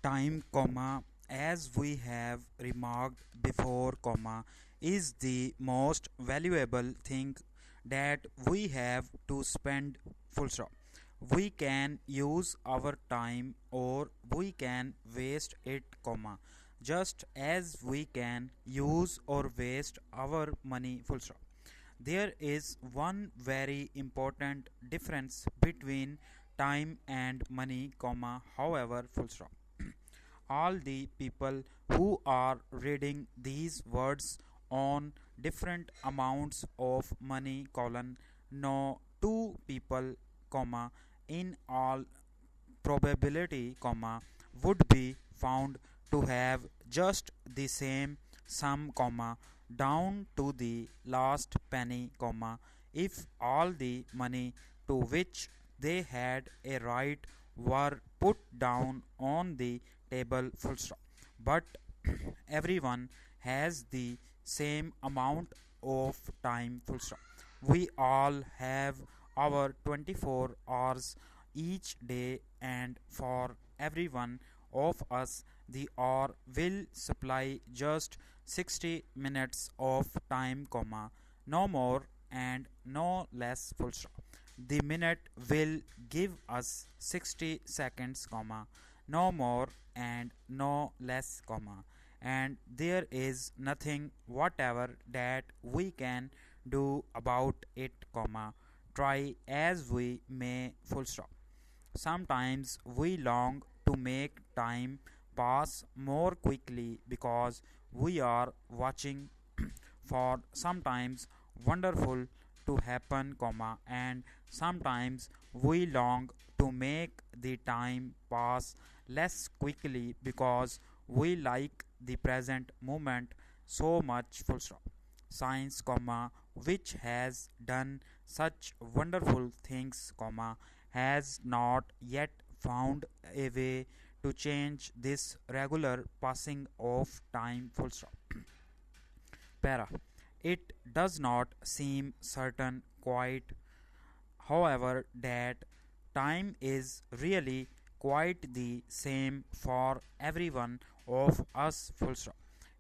Time, comma, as we have remarked before, comma, is the most valuable thing that we have to spend, full stop. We can use our time or we can waste it, comma, just as we can use or waste our money, full stop. There is one very important difference between time and money, comma, however, full stop. All the people who are reading these words on different amounts of money colon know two people, comma, in all probability, comma, would be found to have just the same sum, comma, down to the last penny, comma, if all the money to which they had a right were put down on the table, full stop. But everyone has the same amount of time, full stop. We all have our 24 hours each day, and for every one of us the hour will supply just 60 minutes of time, comma, no more and no less, full stop. The minute will give us 60 seconds, comma, no more and no less, comma, and there is nothing whatever that we can do about it, comma, try as we may, full stop. Sometimes we long to make time pass more quickly because we are watching for sometimes wonderful to happen, comma, and sometimes we long to make the time pass less quickly because we like the present moment so much, full stop. Science, comma, which has done such wonderful things, comma, has not yet found a way to change this regular passing of time, full stop. Para. It does not seem certain quite, however, that time is really quite the same for every one of us, full stop.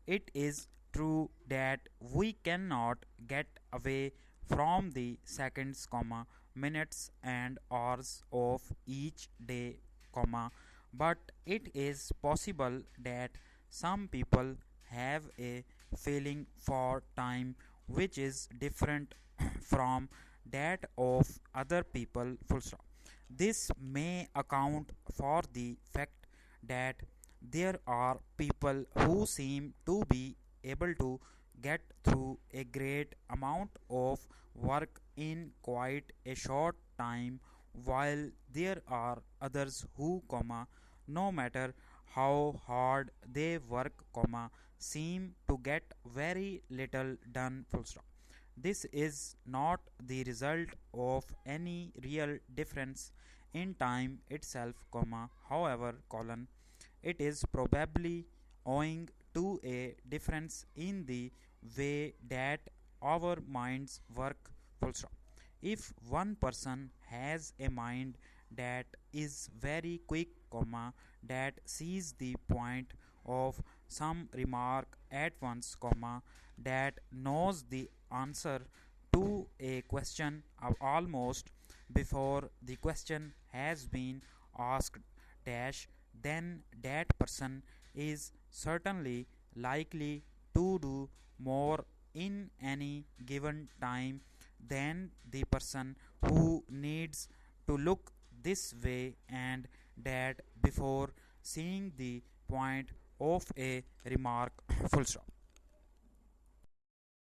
It is true that we cannot get away from the seconds, comma, minutes and hours of each day, comma, but it is possible that some people have a feeling for time which is different from that of other people, full stop. This may account for the fact that there are people who seem to be able to get through a great amount of work in quite a short time, while there are others who, comma, no matter how hard they work, comma, seem to get very little done, full stop. This is not the result of any real difference in time itself, comma, however, colon, it is probably owing to a difference in the way that our minds work, full stop. If one person has a mind that is very quick, comma, that sees the point of some remark at once, comma, that knows the answer to a question of almost before the question has been asked, dash, then that person is certainly likely to do more in any given time than the person who needs to look this way and that before seeing the point of a remark, full stop.